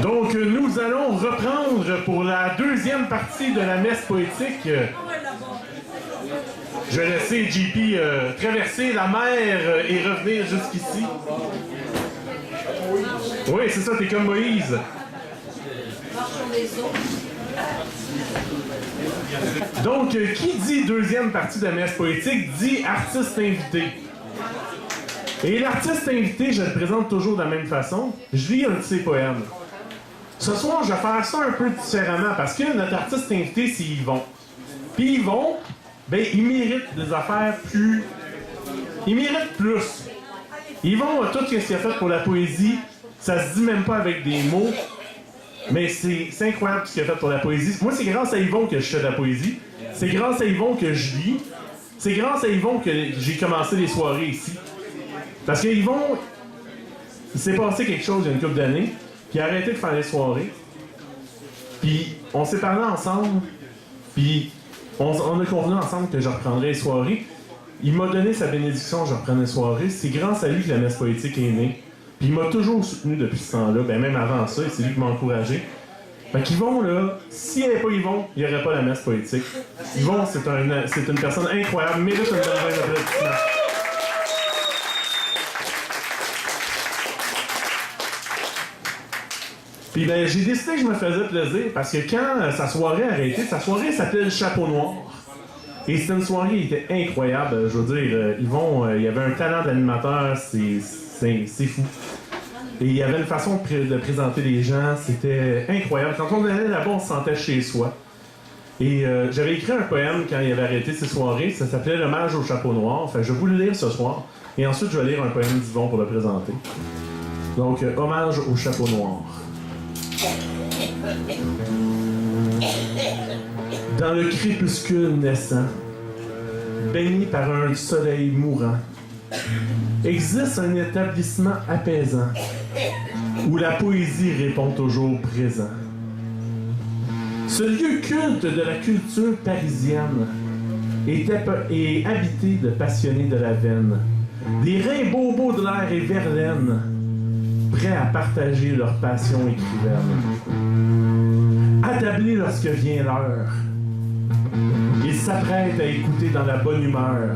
Donc, nous allons reprendre pour la deuxième partie de la messe poétique. Je vais laisser JP traverser la mer et revenir jusqu'ici. Oui, c'est ça, t'es comme Moïse. Donc, qui dit deuxième partie de la messe poétique dit artiste invité. Et l'artiste invité, je le présente toujours de la même façon. Je lis un de ses poèmes. Ce soir, je vais faire ça un peu différemment parce que notre artiste invité, c'est Yvon. Puis Yvon, ben, il mérite des affaires plus... Il mérite plus. Yvon a tout ce qu'il a fait pour la poésie. Ça se dit même pas avec des mots. Mais c'est incroyable ce qu'il a fait pour la poésie. Moi, c'est grâce à Yvon que je fais de la poésie. C'est grâce à Yvon que je lis. C'est grâce à Yvon que j'ai commencé les soirées ici. Parce que Yvon, il s'est passé quelque chose il y a une couple d'années, puis il a arrêté de faire les soirées. Puis on s'est parlé ensemble, puis on a convenu ensemble que je reprendrais les soirées. Il m'a donné sa bénédiction, je reprends les soirées. C'est grâce à lui que la messe poétique est née. Puis il m'a toujours soutenu depuis ce temps-là, ben même avant ça, et c'est lui qui m'a encouragé. Fait qu'Yvon, là, s'il n'y avait pas Yvon, il n'y aurait pas la messe poétique. Yvon, c'est une personne incroyable, mérite une bonne applaudissement. Puis ben, j'ai décidé que je me faisais plaisir parce que quand sa soirée a arrêté, sa soirée s'appelait le Chapeau Noir. Et c'était une soirée qui était incroyable. Je veux dire, Yvon, il avait un talent d'animateur, c'est fou. Et il y avait une façon de présenter les gens, c'était incroyable. Quand on allait là-bas, on se sentait chez soi. Et j'avais écrit un poème quand il avait arrêté ses soirées, ça s'appelait L'hommage au Chapeau Noir. Enfin, je vais vous le lire ce soir. Et ensuite, je vais lire un poème d'Yvon pour le présenter. Donc, Hommage au Chapeau Noir. Dans le crépuscule naissant, baigné par un soleil mourant, existe un établissement apaisant où la poésie répond toujours présent. Ce lieu culte de la culture parisienne est habité de passionnés de la veine, des reins bobos de l'air et Verlaine, prêts à partager leur passion écrivaine. Attablés lorsque vient l'heure, ils s'apprêtent à écouter dans la bonne humeur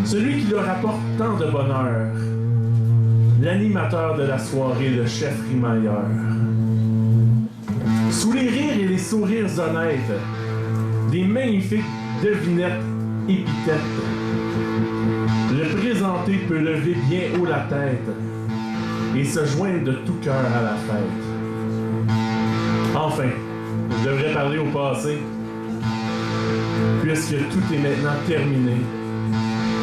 celui qui leur apporte tant de bonheur, l'animateur de la soirée, le chef rimailleur. Sous les rires et les sourires honnêtes, des magnifiques devinettes épithètes, le présenté peut lever bien haut la tête et se joindre de tout cœur à la fête. Enfin, je devrais parler au passé, puisque tout est maintenant terminé.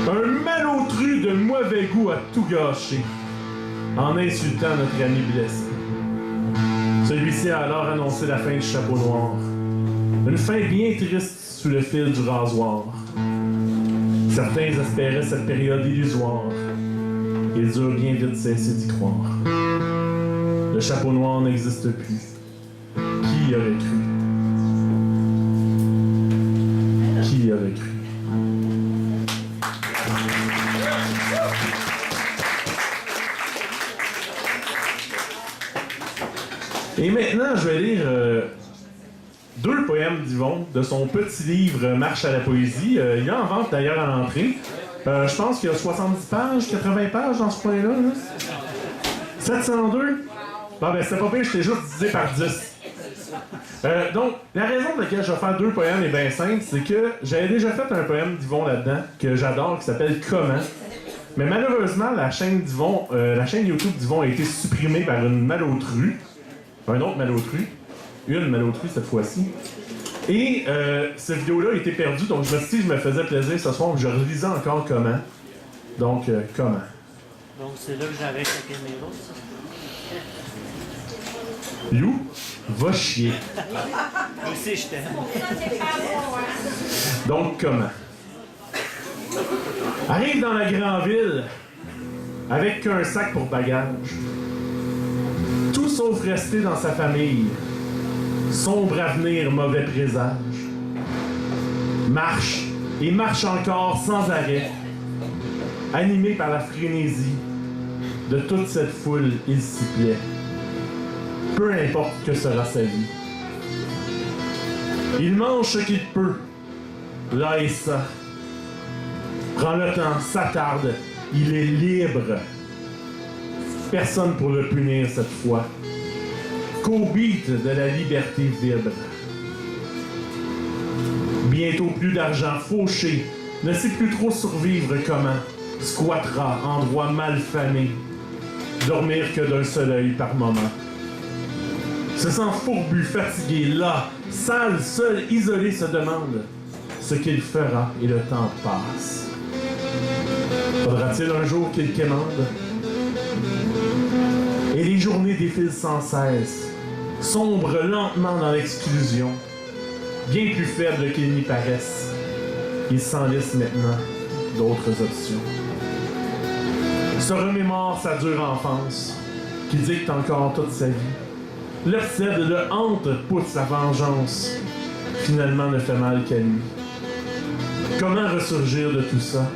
Un malotru de mauvais goût a tout gâché, en insultant notre ami blessé. Celui-ci a alors annoncé la fin du Chapeau Noir. Une fin bien triste sous le fil du rasoir. Certains espéraient cette période illusoire. Ils eurent bien vite cessé d'y croire. Le Chapeau Noir n'existe plus. Qui y aurait cru? Qui y aurait cru? Et maintenant, je vais lire deux poèmes d'Yvon de son petit livre Marche à la poésie. Il est en vente d'ailleurs à l'entrée. Je pense qu'il y a 70 pages, 80 pages dans ce point-là. Là. 702? Bon, ben c'est pas pire, je t'ai juste divisé par 10. Donc, la raison pour laquelle je vais faire deux poèmes est bien simple, c'est que j'avais déjà fait un poème d'Yvon là-dedans, que j'adore, qui s'appelle Comment. Mais malheureusement, la chaîne YouTube d'Yvon a été supprimée par une malotru. Un autre malotru. Une malotru cette fois-ci. Et cette vidéo-là a été perdue, donc je me suis dit que je me faisais plaisir ce soir, je relisais encore Comment. Donc, Comment. Donc, c'est là que j'arrête la caméra, ça. Lou, va chier. Moi aussi, je t'aime. Donc, Comment. Arrive dans la grande ville avec qu'un sac pour bagage. Tout sauf rester dans sa famille. Sombre avenir, mauvais présage. Marche, et marche encore sans arrêt. Animé par la frénésie de toute cette foule, il s'y plaît. peu importe que sera sa vie. Il mange ce qu'il peut, là et ça. Prend le temps, s'attarde, il est libre. Personne pour le punir cette fois. Qu'au beat de la liberté vibre. Bientôt plus d'argent fauché, ne sait plus trop survivre comment. Squattera, endroit mal famé. Dormir que d'un seul œil par moment. Se sent fourbu, fatigué, là, sale, seul, isolé, se demande ce qu'il fera et le temps passe. Faudra-t-il un jour qu'il quémande? Et les journées défilent sans cesse, sombrent lentement dans l'exclusion, bien plus faibles qu'il n'y paraisse. Il s'enlise maintenant d'autres options. Se remémore sa dure enfance, qui dicte encore toute sa vie. L'obsède, le hante, pousse sa vengeance, finalement ne fait mal qu'à lui. Comment ressurgir de tout ça?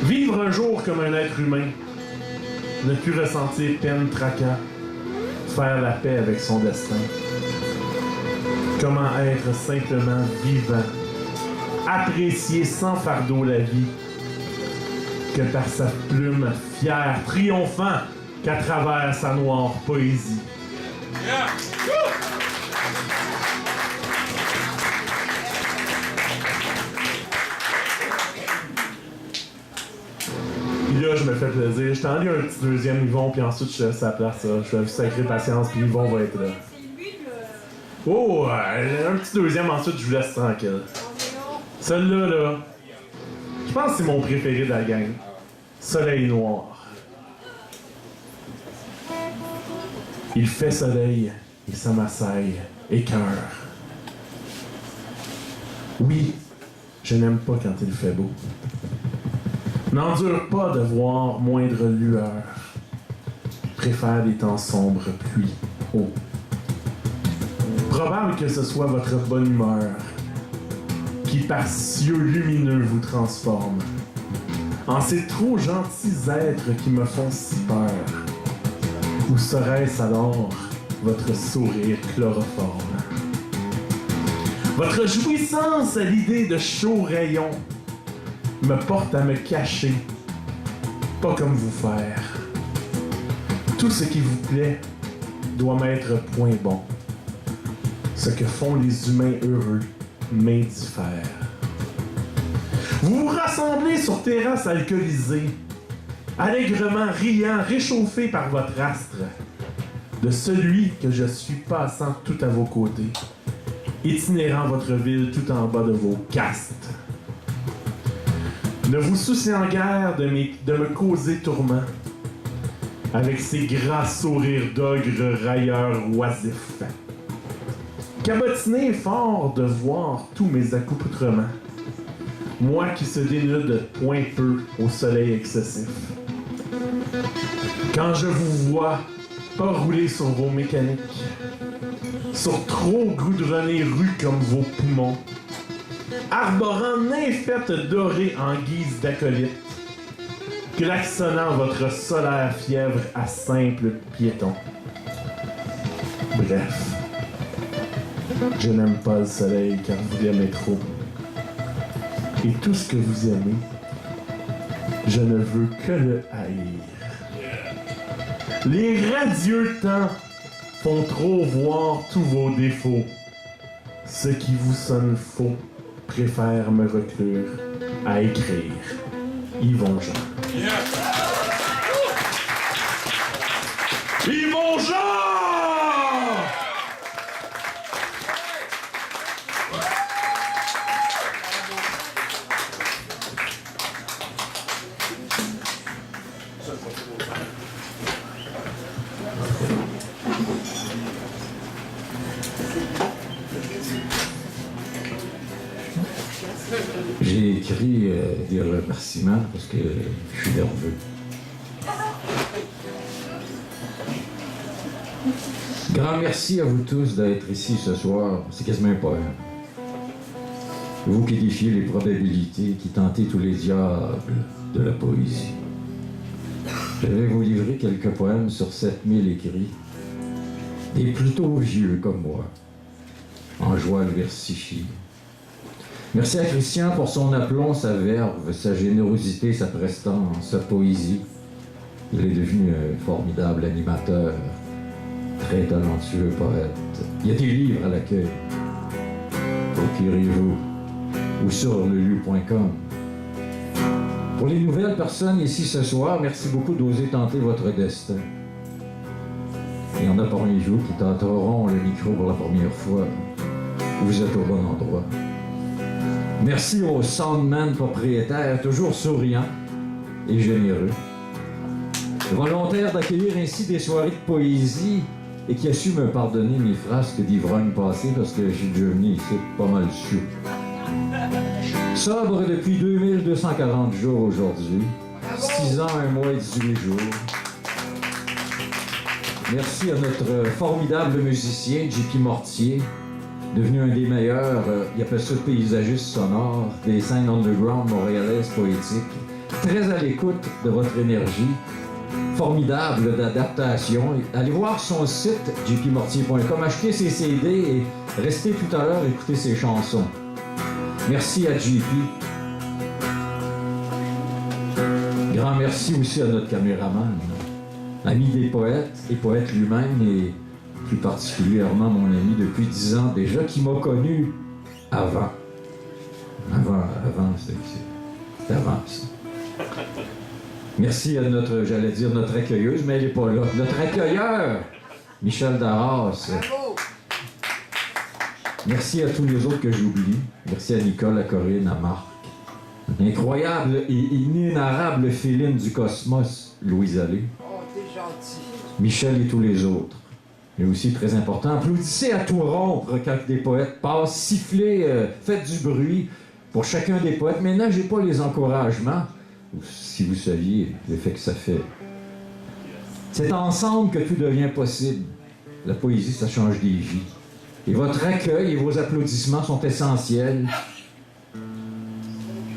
Vivre un jour comme un être humain, ne plus ressentir peine, tracas, faire la paix avec son destin. Comment être simplement vivant, apprécier sans fardeau la vie, que par sa plume fière, triomphant qu'à travers sa noire poésie. Yeah. Puis là, je me fais plaisir. Je t'en lis un petit deuxième Yvon, puis ensuite je laisse sa place. Je vais sacrer patience, puis Yvon va être là. Oh, un petit deuxième, ensuite je vous laisse tranquille. Celui-là, là, je pense que c'est mon préféré de la gang. Soleil noir. Il fait soleil et ça m'assaille et cœur. Oui, je n'aime pas quand il fait beau. N'endure pas de voir moindre lueur. Préfère les temps sombres, pluie, eau. Probable que ce soit votre bonne humeur qui par cieux lumineux vous transforme en ces trop gentils êtres qui me font si peur. Ou serait-ce alors votre sourire chloroforme? Votre jouissance à l'idée de chauds rayons me porte à me cacher, pas comme vous faire. Tout ce qui vous plaît doit m'être point bon. Ce que font les humains heureux m'indiffère. Vous vous rassemblez sur terrasse alcoolisée, allègrement riant, réchauffé par votre astre, de celui que je suis passant tout à vos côtés, itinérant votre ville tout en bas de vos castes. Ne vous souciant guère de me causer tourment, avec ces gras sourires d'ogre railleurs oisifs. Cabotiné fort de voir tous mes accoutrements, moi qui se dénude point peu au soleil excessif. Quand je vous vois pas rouler sur vos mécaniques, sur trop goudronnés rues comme vos poumons, arborant nymphette dorée en guise d'acolyte, klaxonnant votre solaire fièvre à simple piéton. Bref, je n'aime pas le soleil car vous l'aimez trop. Et tout ce que vous aimez, je ne veux que le haïr. Les radieux temps font trop voir tous vos défauts. Ce qui vous sonne faux préfère me reclure à écrire. Yvon Jean. Yvon Jean! J'ai écrit des remerciements parce que je suis nerveux. Grand merci à vous tous d'être ici ce soir. C'est quasiment un poème. Vous qui défiez les probabilités, qui tentez tous les diables de la poésie. Je vais vous livrer quelques poèmes sur 7000 écrits des plutôt vieux comme moi, en joie le versifier. Merci à Christian pour son aplomb, sa verve, sa générosité, sa prestance, sa poésie. Il est devenu un formidable animateur, très talentueux poète. Il y a des livres à l'accueil. Procurez-vous ou sur lelu.com. Pour les nouvelles personnes ici ce soir, merci beaucoup d'oser tenter votre destin. Il y en a parmi vous qui tenteront le micro pour la première fois. Vous êtes au bon endroit. Merci au soundman propriétaire, toujours souriant et généreux. Volontaire d'accueillir ainsi des soirées de poésie et qui a su me pardonner mes frasques d'ivrogne passées parce que j'ai déjà venu ici pas mal sous. Sobre depuis 2240 jours aujourd'hui, 6 ans, 1 mois et 18 jours. Merci à notre formidable musicien, JP Mortier, devenu un des meilleurs, il appelle ça paysagiste sonore, des scènes underground montréalaises poétiques. Très à l'écoute de votre énergie, formidable d'adaptation. Allez voir son site, jpmortier.com, achetez ses CD et restez tout à l'heure écouter ses chansons. Merci à JP. Grand merci aussi à notre caméraman, ami des poètes et poète lui-même, et plus particulièrement mon ami depuis 10 ans déjà, qui m'a connu avant. C'est avant ça. Merci à notre accueilleuse, mais elle n'est pas là. Notre accueilleur, Michel Darras. Merci à tous les autres que j'oublie. Merci à Nicole, à Corinne, à Marc. Incroyable et inénarrable féline du cosmos, Louise Allais. Oh, t'es gentil. Michel et tous les autres. Mais aussi très important, applaudissez à tout rompre quand des poètes passent, sifflez, faites du bruit pour chacun des poètes. Maintenant, j'ai pas les encouragements, si vous saviez l'effet que ça fait. C'est ensemble que tout devient possible. La poésie, ça change des vies. Et votre accueil et vos applaudissements sont essentiels.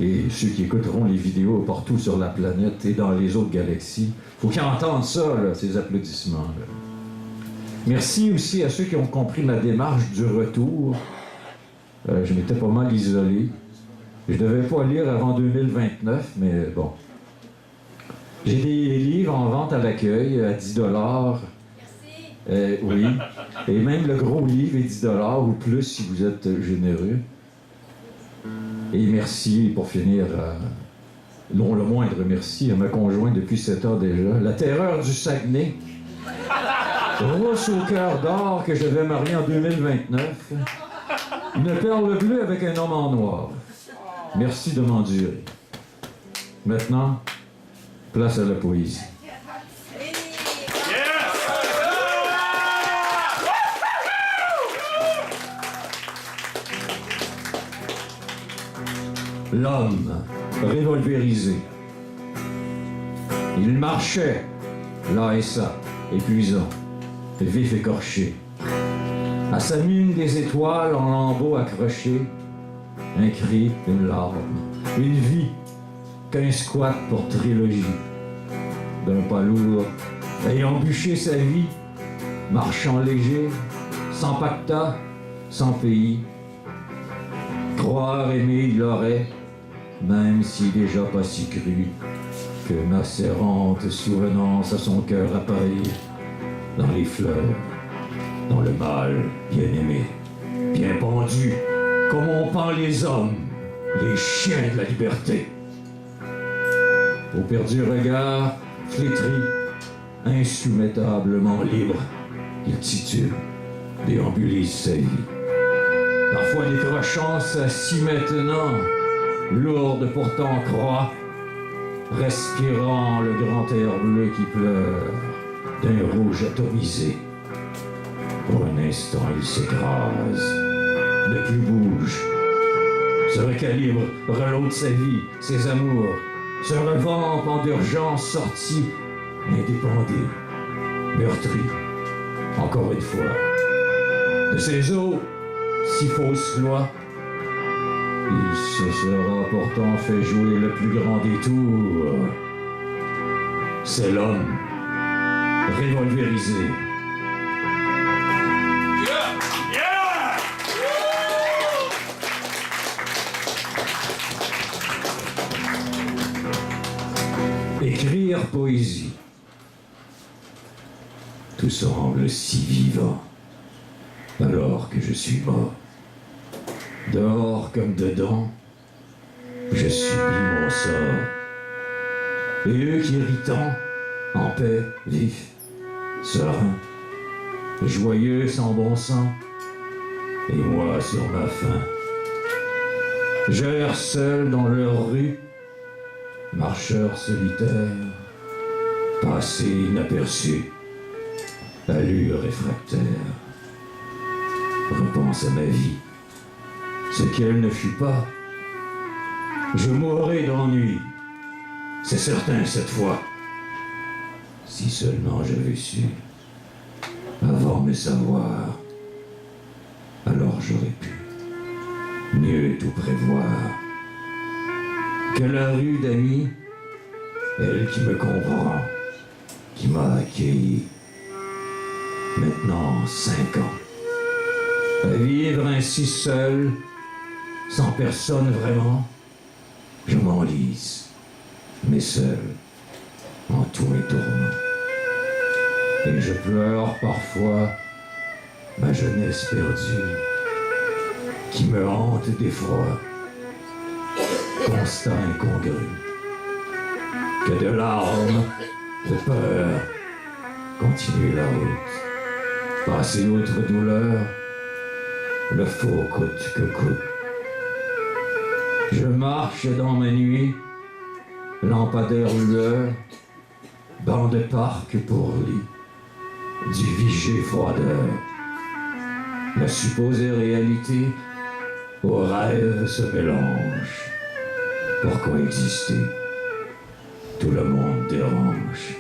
Et ceux qui écouteront les vidéos partout sur la planète et dans les autres galaxies, faut qu'ils entendent ça, là, ces applaudissements-là. Merci aussi à ceux qui ont compris ma démarche du retour. Je m'étais pas mal isolé. Je devais pas lire avant 2029, mais bon. J'ai des livres en vente à l'accueil à 10 $. Oui. Et même le gros livre est 10 $ ou plus si vous êtes généreux. Et merci, pour finir, non le moindre merci, à ma conjointe depuis 7 ans déjà. La terreur du Saguenay. Rousse au cœur d'or que je vais marier en 2029. Une perle bleue avec un homme en noir. Merci de m'endurer. Maintenant, place à la poésie. L'homme revolverisé. Il marchait, là et ça, épuisant, vif écorché. À sa mine des étoiles en lambeaux accrochés, un cri, une larme, une vie, qu'un squat pour trilogie. D'un pas lourd, ayant bûché sa vie, marchant léger, sans pacta, sans pays. Croire aimer il l'aurait, même si déjà pas si cru, que macérante souvenance à son cœur appareille, dans les fleurs, dans le mal bien aimé, bien pendu, comme on pend les hommes, les chiens de la liberté. Au perdu regard, flétri, insoumettablement libre, il titube, déambulise sa vie. Parfois décrochant sa scie maintenant, lourde pourtant croix, respirant le grand air bleu qui pleure d'un rouge atomisé. Pour un instant, il s'écrase, ne plus bouge, se recalibre, reloade sa vie, ses amours, se revampe en d'urgence sorti, indépendé, meurtri, encore une fois. De ses os, si fausse loi, il se sera pourtant fait jouer le plus grand des tours. C'est l'homme revolverisé. poésie. Tout semble si vivant, alors que je suis mort. Dehors comme dedans, je subis mon sort. Et eux qui irritants, en paix, vifs, sereins, joyeux sans bon sens, et moi sur ma faim. J'erre seul dans leur rue, marcheur solitaire, passé inaperçu, allure réfractaire. Repense à ma vie, ce qu'elle ne fut pas. Je mourrai d'ennui, c'est certain cette fois. Si seulement j'avais su, avant de savoir, alors j'aurais pu mieux tout prévoir. Que la rue d'amis, elle qui me comprend, qui m'a accueilli, maintenant 5 ans, à vivre ainsi seul, sans personne vraiment, je m'enlise, mais seul, en tous mes tourments. Et je pleure parfois ma jeunesse perdue, qui me hante d'effroi, constat incongru, que de larmes, de peur, continue la route, passer outre douleur, le faux coûte que coûte. Je marche dans ma nuit, lampadaire lueur, banc de parc pour lit, du vigé froideur. La supposée réalité au rêve se mélange. Pourquoi exister? Tout le monde dérange.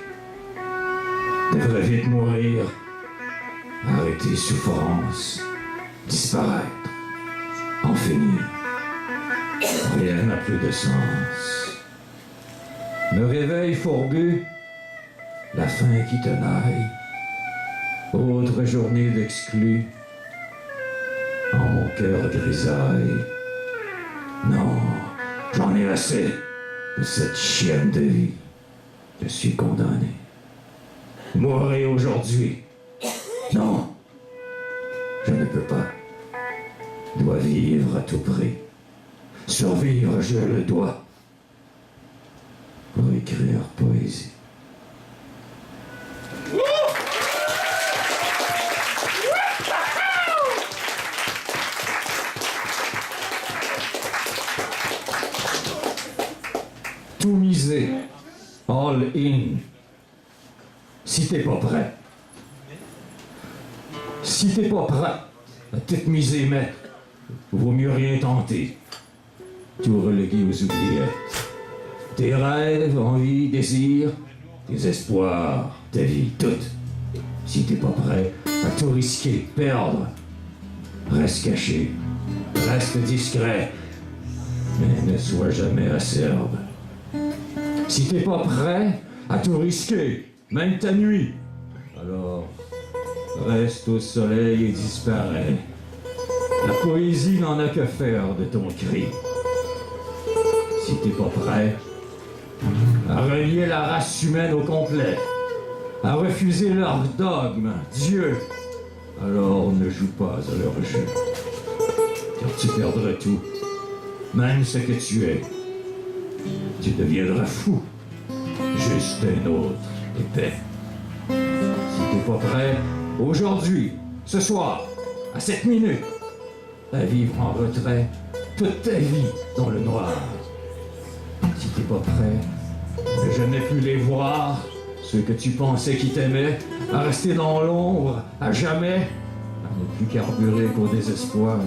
Devrait vite mourir, arrêter souffrance, disparaître, en finir. Rien n'a plus de sens. Me réveil fourbu, la faim qui tenaille, autre journée d'exclus, en mon cœur grisaille. Non, j'en ai assez de cette chienne de vie. Je suis condamné. Mourir aujourd'hui. Non, je ne peux pas. Dois vivre à tout prix. Survivre, je le dois. Pour écrire poésie. Tout miser, all in, si t'es pas prêt. Si t'es pas prêt à tout miser, mais vaut mieux rien tenter. Tout relégué aux oubliettes. Tes rêves, envies, désirs, tes espoirs, ta vie, toute. Si t'es pas prêt à tout risquer, perdre, reste caché, reste discret, mais ne sois jamais acerbe. Si t'es pas prêt à tout risquer, même ta nuit, alors reste au soleil et disparais. La poésie n'en a que faire de ton cri. Si t'es pas prêt à relier la race humaine au complet, à refuser leur dogme, Dieu, alors ne joue pas à leur jeu, car tu perdras tout, même ce que tu es. Tu deviendras fou, juste un autre épais. Si t'es pas prêt, aujourd'hui, ce soir, à cette minute, à vivre en retrait toute ta vie dans le noir. Si t'es pas prêt, à jamais plus les voir, ceux que tu pensais qui t'aimaient, à rester dans l'ombre, à jamais, à ne plus carburer qu'au désespoir.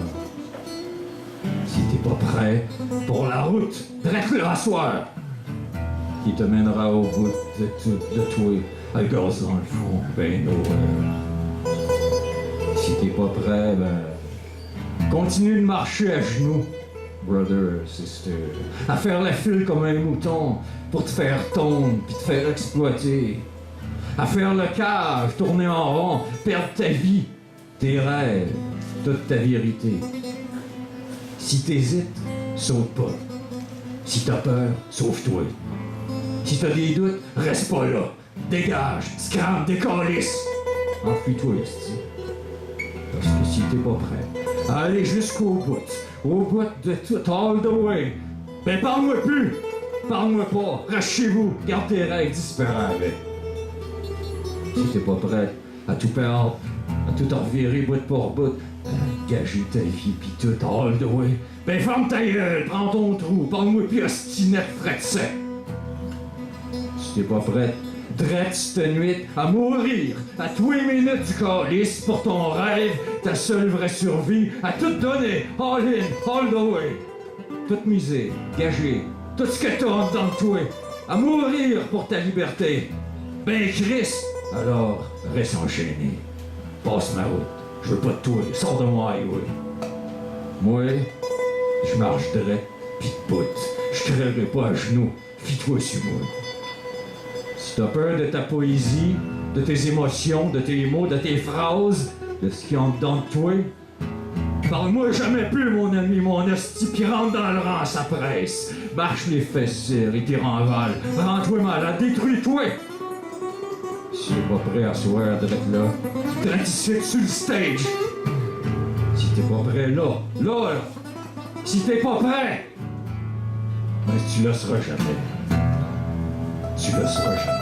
Si t'es pas prêt pour la route, dresse-le à soir, qui te mènera au bout de tout, de toi, à gosse dans le fond, ben au Si t'es pas prêt, ben, continue de marcher à genoux, brother, sister, à faire la file comme un mouton pour te faire tomber puis te faire exploiter, à faire le cage, tourner en rond, perdre ta vie, tes rêves, toute ta vérité. Si t'hésites, saute pas. Si t'as peur, sauve-toi. Si t'as des doutes, reste pas là. Dégage, scram, décalisse. Enfuis-toi, esti. Parce que si t'es pas prêt à aller jusqu'au bout de tout, all the way, ben parle-moi plus. Parle-moi pas. Reste chez vous. Garde tes règles, disparaît avec. Si t'es pas prêt à tout perdre, à tout revirer bout pour bout, gager ta vie pis tout all the way, ben ferme ta gueule, prends ton trou, parle-moi pis ostinette fret sec. Si t'es pas prête, drette cette nuit à mourir, à tous les minutes du calice pour ton rêve, ta seule vraie survie, à tout donner, all in, all the way. Toute miser, gager, tout ce que t'as en dedans de toi, à mourir pour ta liberté. Ben Chris, alors reste enchaîné. Passe ma route, je veux pas de toi, sors de moi, highway. Moi, je marche direct, pis de bout. Je créerai pas à genoux, fie-toi sur moi. Si t'as peur de ta poésie, de tes émotions, de tes mots, de tes phrases, de ce qui est en dedans de toi, parle-moi jamais plus, mon ami, mon esti, pis rentre dans le rang, ça presse. Marche les fesses et t'y renvale. Rends-toi malade, détruis-toi! Si t'es pas prêt à soir d'être là, t'es ici sur le stage. Si t'es pas prêt là. Si t'es pas prêt, ben tu le seras jamais. Tu le seras jamais.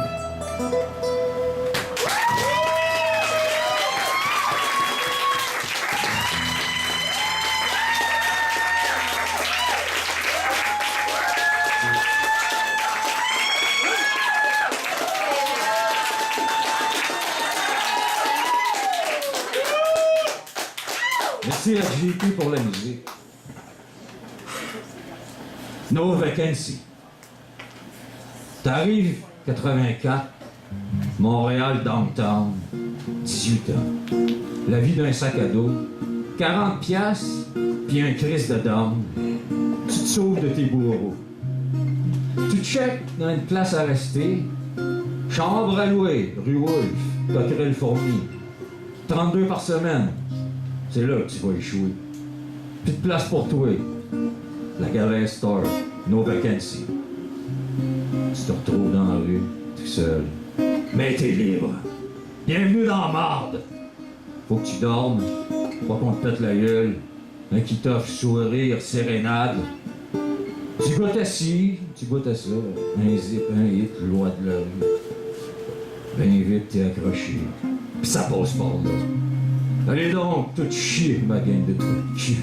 Merci à JP pour la musique. No Vacancy. T'arrives, 84, Montréal downtown, 18 ans. La vie d'un sac à dos, 40 piastres, puis un crise de dame. Tu te sauves de tes bourreaux. Tu checkes dans une place à rester. Chambre à louer, rue Wolfe, Coquerel-Fourmi. 32 par semaine. C'est là que tu vas échouer. Plus de place pour toi. La galère store, no vacancy. Tu te retrouves dans la rue, tout seul. Mais t'es libre. Bienvenue dans la marde. Faut que tu dormes, pas qu'on te pète la gueule. Un qui t'offre sourire, sérénade. Tu goûtes à ci, tu goûtes à ça. Un zip, un hit, loi de la rue. Ben vite, t'es accroché. Pis ça passe par là. Allez donc, tout chier, ma gang de trucs.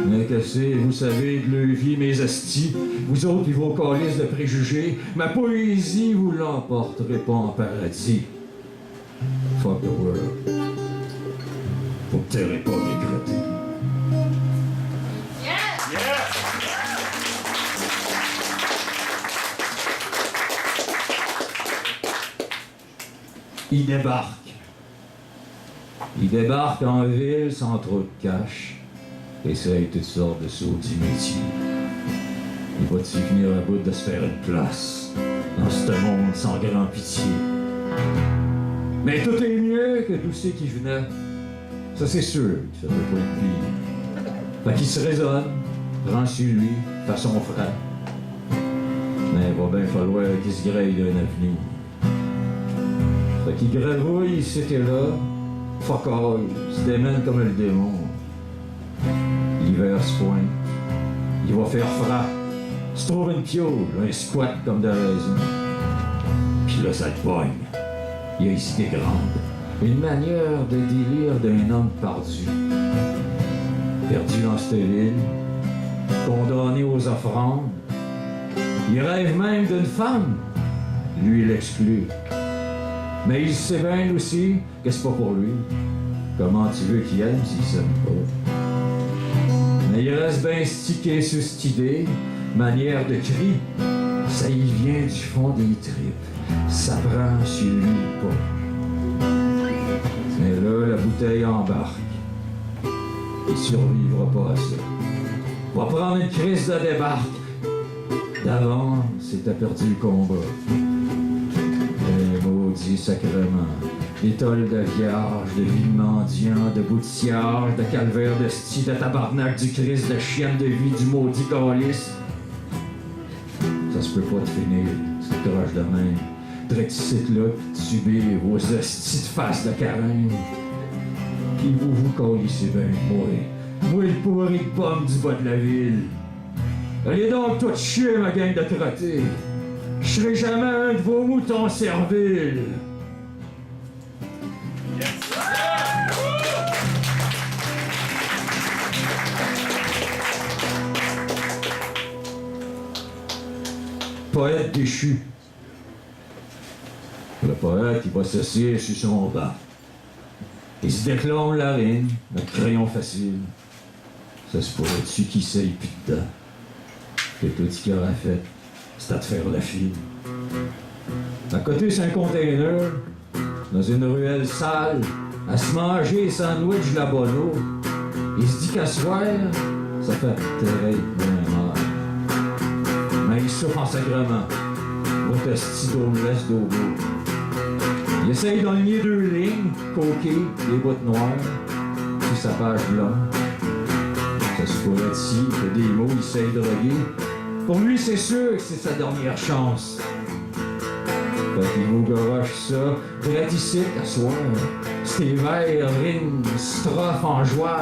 Mais que c'est, vous savez, de leur vie, mes astis, vous autres, puis vos calices de préjugés, ma poésie, vous l'emporterez pas en paradis. Fuck the world. Vous ne tairez pas mes crottés. Il débarque. Il débarque en ville sans trop de cash. Essaye toutes sortes de sauts du métier. Il va-tu finir à bout de se faire une place dans ce monde sans grand pitié? Mais tout est mieux que tout ce qui venait. Ça c'est sûr, ça peut pas être pire. Fait qu'il se raisonne, prend sur lui, façon frère. Mais il va bien falloir qu'il se grêle d'un avenir. Fait qu'il gravouille ici et là, fuck all, se démène comme le démon. L'hiver se pointe, il va faire froid, se trouve une piole, un squat comme de raison. Puis là ça te pogne, il y a ici des grandes, une manière de délire d'un homme perdu. Perdu dans cette ville, condamné aux offrandes. Il rêve même d'une femme, lui il l'exclut. Mais il sait bien aussi que c'est pas pour lui. Comment tu veux qu'il aime s'il s'aime pas? Mais il reste bien stické sur cette idée, manière de cri. Ça y vient du fond des tripes. Ça prend sur lui pas. Mais là, la bouteille embarque. Il survivra pas à ça. Va prendre une crise de débarque. D'avance, t'as perdu le combat. Maudit sacrement, d'étoiles de vierge, de vie de mendiant, de boutillage, de calvaire de style, de tabarnak, du Christ, de chienne de vie, du maudit calice. Ça Ça se peut pas de finir, cette croche de même. Drexit là, pis subir vos hosties de face de carême. Pis vous calissez bien, moi le pourri de pomme du bas de la ville. Allez donc tout chier, ma gang de trottés. Je serai jamais un de vos moutons serviles. Poète déchu. Le poète, il va s'asseoir sur son banc. Il se déclare la rime, le crayon facile. Ça se pourrait dessus qui sait pis dedans. Et tout ce qu'il aura fait, c'est à te faire la file. À côté, c'est un container, dans une ruelle sale, à se manger sandwich la bono. Il se dit qu'à soir, ça fait très bien mal. Mais il souffre en sacrement. Votre esti d'homeless d'obo. Il essaye d'enligner 2 lignes, coquées, des bottes noires, sur sa page blanche. Ça se pourrait ici que des mots il s'est drogué. Pour lui, c'est sûr que c'est sa dernière chance. Fait qu'il vous garoche ça, drette ici, à soir. C'était vers, rime, strophe en joie,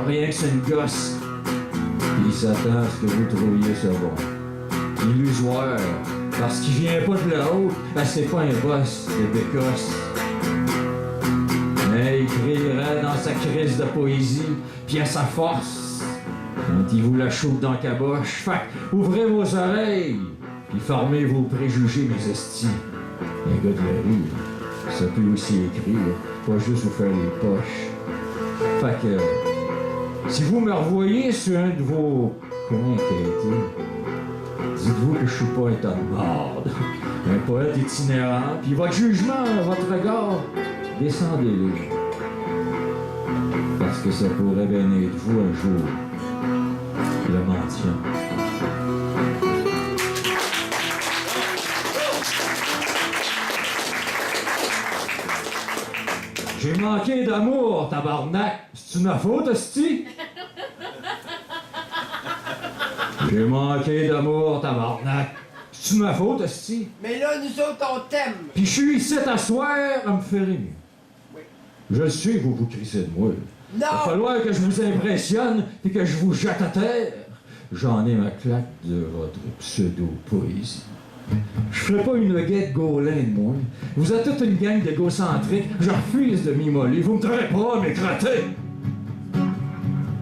rien que c'est une gosse. Il s'attend à ce que vous trouviez ça bon. Illusoire, parce qu'il vient pas de là-haut, c'est pas un boss de bécosse. Mais il crierait dans sa crise de poésie, puis à sa force. Quand il vous la chauffe dans la caboche, fait ouvrez vos oreilles, puis formez vos préjugés, mes estis. Un gars de la rue, ça peut aussi écrire, pas juste vous faire les poches. Fait que, si vous me revoyez sur un de vos coins quêtés, dites-vous que je suis pas un tas de marde, un poète itinérant, puis votre jugement, votre regard, descendez-le. Parce que ça pourrait bien être vous un jour. Le mendiant. J'ai manqué d'amour, tabarnak. C'est une faute, hostie? J'ai manqué d'amour, tabarnak. C'est une faute, hostie? Mais là, nous autres, on t'aime. Pis je suis ici à soir à me faire aimer. Oui. Je le sais que vous vous crissez de moi. Il va Non! falloir que je vous impressionne et que je vous jette à terre. J'en ai ma claque de votre pseudo-poésie. Je ferai pas une guette Gaulin de moi. Vous êtes toute une gang d'égocentriques. Je refuse de m'immoler. Vous me traitez pas, m'écrater.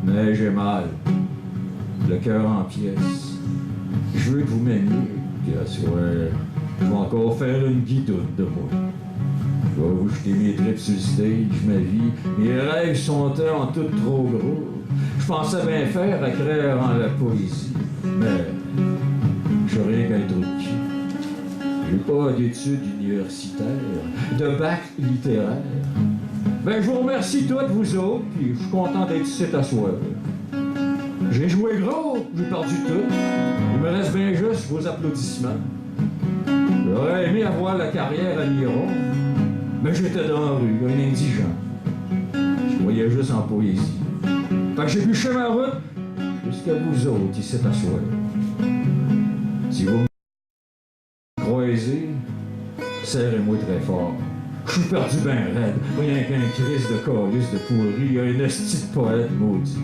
Mais j'ai mal. Le cœur en pièces. Je veux que vous m'aimiez. Puis à soir, je vais encore faire une guidoune de moi. Je vais vous jeter mes trips sur le stage, ma vie. Mes rêves sont en tout trop gros. Je pensais bien faire à créer en la poésie. Mais j'ai rien qu'un trou de cul. J'ai pas d'études universitaires, de bac littéraire. Ben, je vous remercie toutes, vous autres, puis je suis content d'être ici à soir. J'ai joué gros, j'ai perdu tout. Il me reste bien juste vos applaudissements. J'aurais aimé avoir la carrière à Miron, mais j'étais dans la rue, un indigent. Je voyais juste en poésie. Fait que j'ai bûché ma route jusqu'à vous autres ici à soir. Si vous me croisez, serrez-moi très fort. Je suis perdu ben raide, rien qu'un crise de calice de pourri, un esti de poète maudit.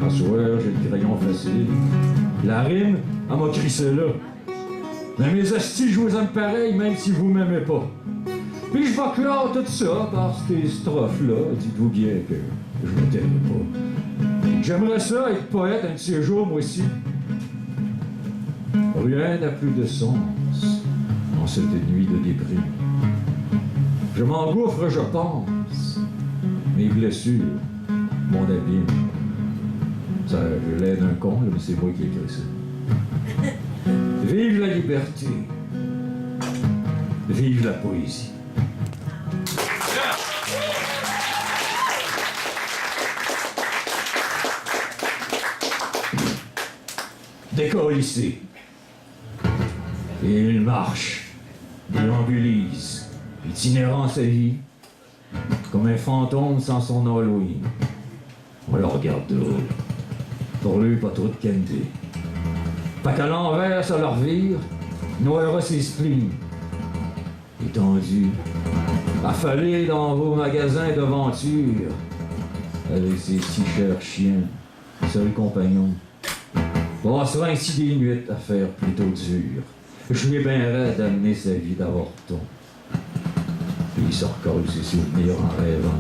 À soir, j'ai le crayon facile. La rime, elle m'a crissé là. Mais mes hosties, je vous aime pareil, même si vous m'aimez pas. Puis je vais clore tout ça par ces strophes-là. Dites-vous bien que je me tairai pas. J'aimerais ça être poète un de ces jours, moi aussi. Rien n'a plus de sens en cette nuit de déprime. Je m'engouffre, je pense. Mes blessures, mon abîme. Ça, je l'aide un con, là, mais c'est moi qui ai écrit ça. Vive la liberté. Vive la poésie. Décollissé. Et il marche, déambulise, itinérant sa vie, comme un fantôme sans son Halloween. On le regarde de haut. Pour lui, pas trop de candy. Fait qu'à l'envers, ça leur vire, noiera ses spleens. Étendu, affalé dans vos magasins d'aventure, avec ses si chers chiens, seul compagnon, passera ainsi des nuits à faire plutôt dur. Je lui ai bien raide d'amener sa vie d'avorton. Puis il se recolle ses souvenirs en rêvant.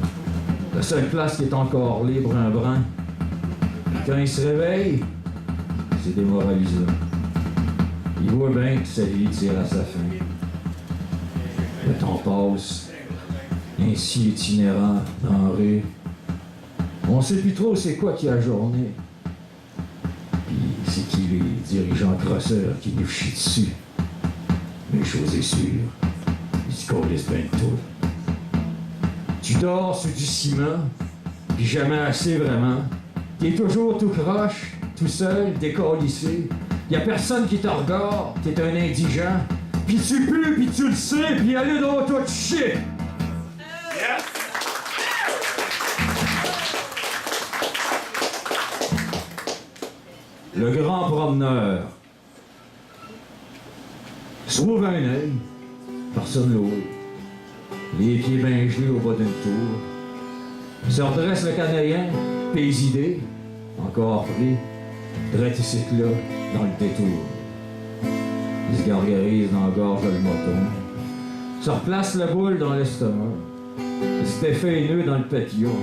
La seule place qui est encore libre, un brin. Puis quand il se réveille, c'est démoralisant. Il voit bien que sa vie tire à sa fin. Le temps passe, ainsi itinérant, denré. On sait plus trop c'est quoi qui a journée. Puis c'est qui les dirigeants crosseurs qui nous chient dessus. Mais chose est sûre, ils se collent bien de tout. Tu dors sur du ciment, puis jamais assez vraiment. T'es toujours tout croche, tout seul, décalissé. Y a personne qui te regarde, t'es un indigent. Puis tu pues, puis tu le sais, puis allez dans toi de shit! Le grand promeneur s'ouvre un œil, personne l'ouvre. Les pieds bien gelés au bas d'une tour. Se redresse le Canadien, paysidé, encore pris, drette ici là, dans le détour. Il se gargarise dans la gorge le moton. Se replace la boule dans l'estomac. Il se défait les nœuds dans le papillon.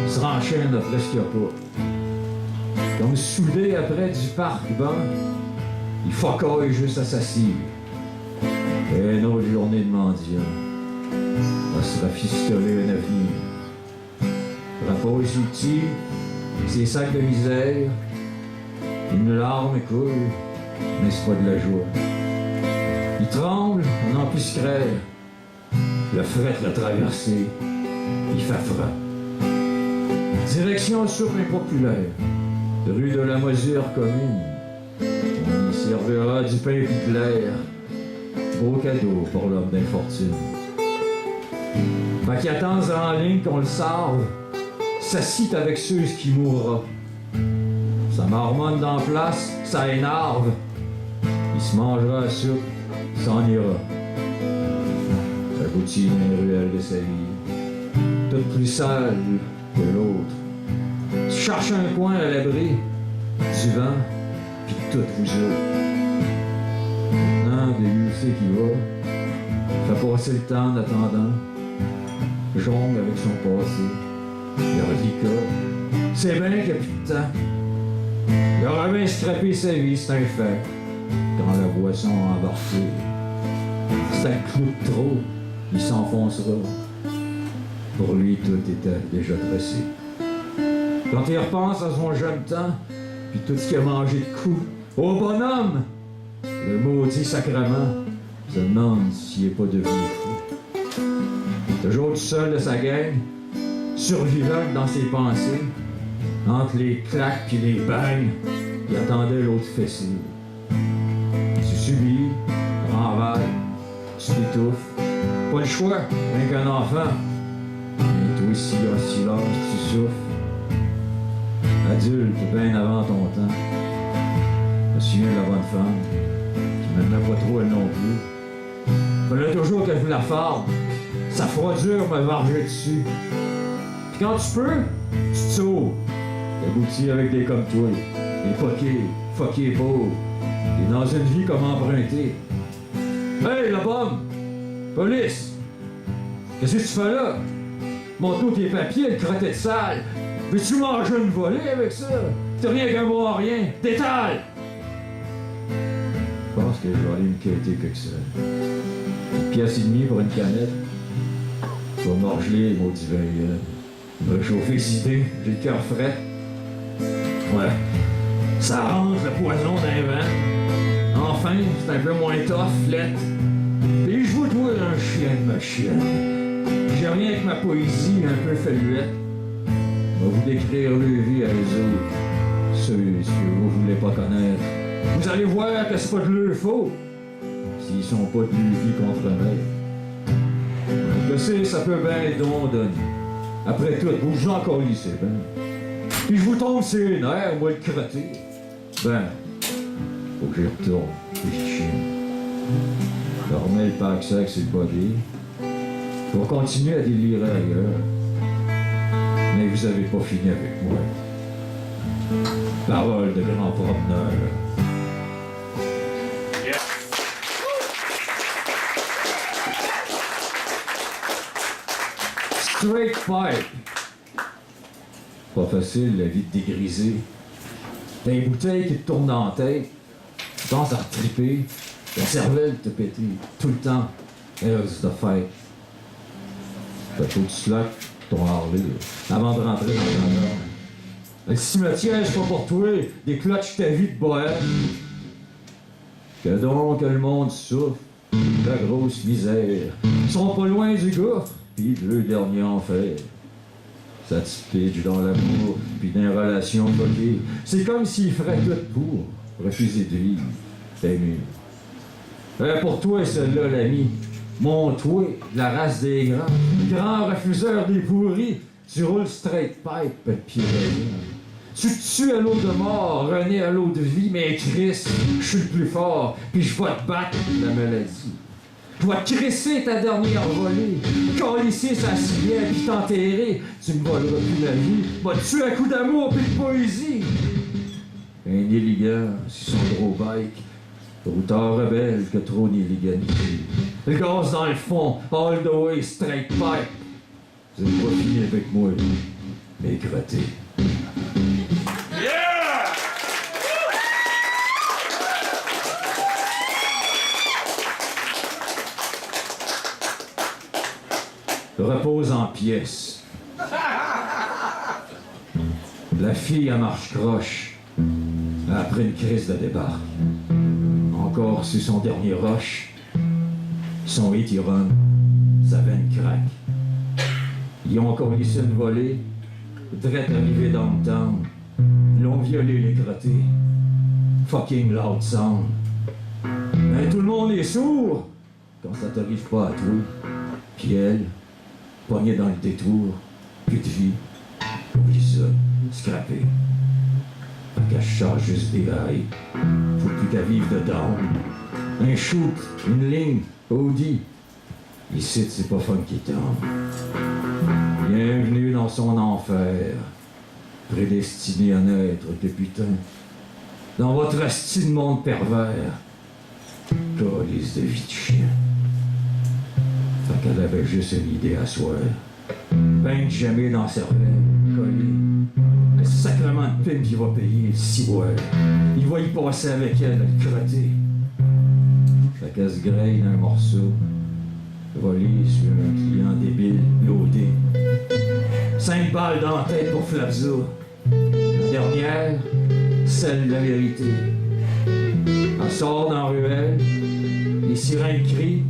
Il se renchaîne de presque pas. Comme soudé après du parc banc, il focaille juste à sa cible. Et une autre journée de mendiant. Va se rafistoler un avenir. Rapport sur le petit, ses sacs de misère, une larme coule, mais c'est pas de la joie. Il tremble, on n'en plus se crève. Le fret l'a traversé, il fait froid. Direction soupe impopulaire, rue de la Mesure commune. On y servira du pain et de l'air. Beau cadeau pour l'homme d'infortune. Fait qu'il attend en ligne qu'on le sarve, s'assit avec ceux qui mourra. Ça marmonne dans place, ça énerve. Il se mangera la soupe, s'en ira. Aboutit dans les ruelles de sa vie, toute plus sale que l'autre. Tu cherches un coin à l'abri du vent, puis de toutes vous autres. Maintenant, de lui sait qui va, fait passer le temps d'attendant, jongle avec son passé, il reliquat. C'est bien qu'il n'y a plus de temps. Il aura bien scrappé sa vie, c'est un fait, quand la boisson a embarqué. C'est un clou de trop, il s'enfoncera. Pour lui, tout était déjà dressé. Quand il repense à son jeune temps, puis tout ce qu'il a mangé de coups, au bonhomme, le maudit sacrement se demande s'il n'est pas devenu fou. Toujours tout seul de sa gang, survivant dans ses pensées, entre les claques puis les bangs, il attendait l'autre fessée. Tu subis, renvers, tu t'étouffes, pas le choix, rien qu'un enfant. Et toi aussi, en silence, tu souffres. Adulte, bien avant ton temps. Je me souviens de la bonne femme, qui m'aimait pas trop elle non plus. Fallait toujours qu'elle fout la farde. Sa froidure me vargeait dessus. Puis quand tu peux, tu te sauves. T'aboutis avec des comme toi, des fuckés pauvres. T'es dans une vie comme empruntée. Hey, la pomme! Police! Qu'est-ce que tu fais là? Montre-nous tes papiers, le crottet de salle. Veux-tu manger une volée avec ça? T'as rien qu'un mot à rien. Détale! Je pense que je vais aller me quêter quelque chose. Une pièce et demie pour une canette. Je vais morgeler, maudit vin. Me réchauffer les idées. J'ai le cœur frais. Ouais. Ça range le poison d'un vent. Enfin, c'est un peu moins tough, flette. Et je vous dois un chien de ma chienne. J'ai rien que ma poésie un peu faluette. Je vais vous décrire leur vie à eux autres. Ceux que vous voulez pas connaître. Vous allez voir que c'est pas de leur faute. S'ils sont pas de leur vie contre-maître. Je sais, ça peut bien être don donné. Après tout, vous encore lycée, ben. Puis je vous tombe sur les nerfs, moi le crotté. Ben, Faut que j'y retourne, puis je chine. Je remets le pack sac sur le body pour continuer à délirer ailleurs. Mais vous avez pas fini avec moi. Parole de grand promeneur. Straight pipe. Pas facile la vie de dégriser. T'as une bouteille qui te tourne dans la tête. Tu penses à retriper. La cervelle te péter tout le temps. Heureuse de fête. Fait que tu slack ton Harley avant de rentrer dans le nord. Le cimetière, c'est pas pour toi. Des clutches ta vie de bohème. Que donc que le monde souffre. La grosse misère. Ils sont pas loin du gouffre. Pis le dernier enfer. Ça te pitch dans l'amour, pis dans les relations bloquées. C'est comme s'il ferait tout pour refuser de vivre. T'es mieux. Pour toi, celle-là, l'ami. Mon toi, la race des grands refuseurs des pourris. Tu roules straight pipe, le pied de tu te tues à l'eau de mort, rené à l'eau de vie, mais Chris, je suis le plus fort, puis je vais te battre la maladie. Je vais te crisser ta dernière volée, calisser sa civière puis t'enterrer. Tu me voleras plus la vie, va te tuer à coups d'amour puis de poésie. Un élégant sur son gros bike, autant rebelle que trop d'illéganité. Le gaz dans le fond, all the way, straight pipe. Vous n'avez pas fini avec moi, mais gratté. Repose en pièces. La fille à marche croche après une crise de débarque. Encore sur son dernier roche, son hit y run, sa veine craque. Ils ont encore laissé une volée, drette arrivé dans le temps, l'ont violé les crottés. Fucking loud sound. Mais tout le monde est sourd quand ça t'arrive pas à toi. Puis elle, pognée dans le détour, plus de vie, oublie ça, scrappé. Fait qu'elle charge juste des rails, faut plus qu'elle vive dedans. Un shoot, une ligne, Audi. Ici, c'est pas funky town. Bienvenue dans son enfer, prédestiné à naître que putain. Dans votre asti de monde pervers, calice de vie de chien. Fait qu'elle avait juste une idée à soi. Ben jamais dans sa cervelle, collé. Le sacrement de pime qui va payer, si ouais. Il va y passer avec elle, le crotté. Fait qu'elle se graille d'un morceau, volé sur un client débile, loadé. 5 balles dans la tête pour Flabza. La dernière, celle de la vérité. Elle sort dans la ruelle, les sirènes crient.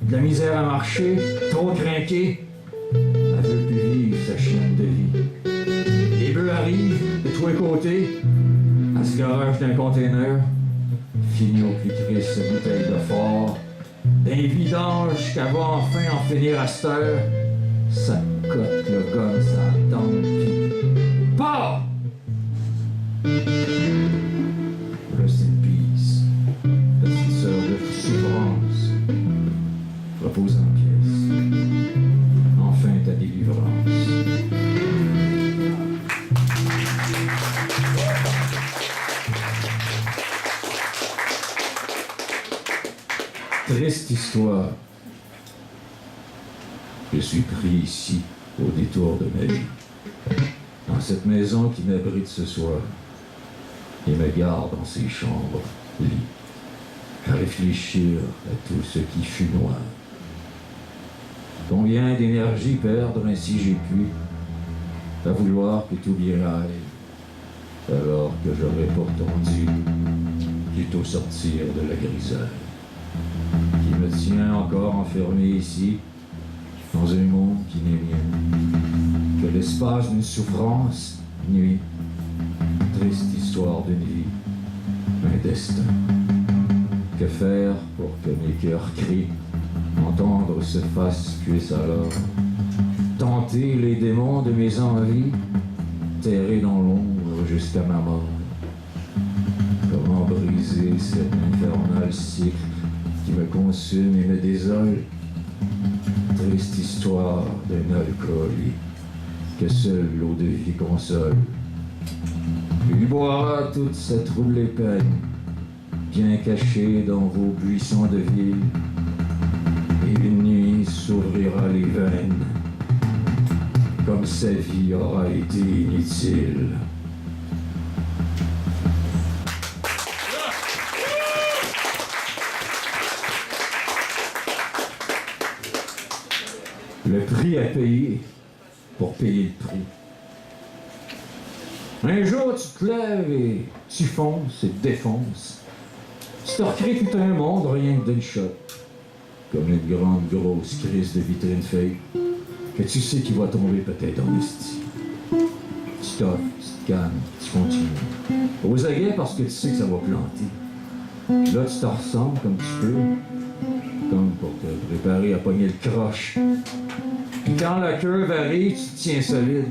De la misère à marcher, trop craqué. Elle veut plus vivre sa chienne de vie. Les bœufs arrivent de tous les côtés. Elle se garage d'un container. Finit au plus triste sa bouteille de fort. D'un vidange qu'elle va enfin en finir à cette heure. Ça cote le gomme, ça tombe pis... Pas! Rest in peace. Petite sœur de souffrance. Repose en pièces. Enfin ta délivrance. Triste histoire. Je suis pris ici, au détour de ma vie, dans cette maison qui m'abrite ce soir et me garde dans ses chambres, lits, à réfléchir à tout ce qui fut noir. Combien d'énergie perdre ainsi j'ai pu, à vouloir que tout bien aille, alors que j'aurais pourtant dû plutôt sortir de la grisaille, qui me tient encore enfermé ici, dans un monde qui n'est rien, que l'espace d'une souffrance, nuit, triste histoire d'une vie, un destin. Que faire pour que mes cœurs crient, entendre se fasse puisse alors tenter les démons de mes envies, terrer dans l'ombre jusqu'à ma mort. Comment briser briser cet infernal cycle qui me consume et me désole. Triste histoire d'un alcoolique que seule l'eau de vie console. Il boira toute cette troublée peine, bien cachée dans vos buissons de ville, et une nuit s'ouvrira les veines, comme sa vie aura été inutile. Le prix à payer pour payer le prix. Un jour, tu te lèves et tu fonces et défonces. Tu te recrées tout un monde rien que d'une shot. Comme une grande grosse crise de vitrine fake que tu sais qu'il va tomber peut-être en esti. Tu t'offres, tu te calmes, tu continues. Aux aguets parce que tu sais que ça va planter. Là, tu te ressembles comme tu peux, comme pour te préparer à pogner le croche. Puis quand la curve arrive, tu te tiens solide.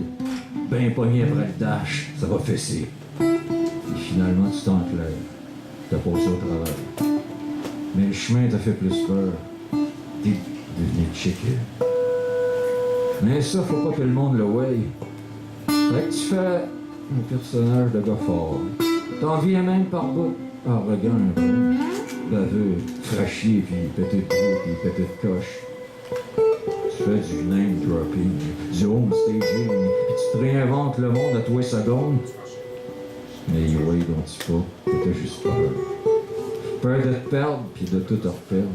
Ben pogné après le dash, ça va fesser. Et finalement, tu t'enclairs. T'as passé au travail. Mais le chemin t'a fait plus peur. T'es devenu chicken. Mais ça, faut pas que le monde le voie. Fait que tu fais un personnage de gars fort. T'en viens même par bout. Arrogant un peu. Baveux, fraîchier, puis pété de trou, puis pété de coche. Tu fais du name dropping, du home staging, puis tu te réinventes le monde à toi secondes. Mais ouais, dont tu pas, t'as juste peur. Peur de te perdre, puis de tout te reperdre.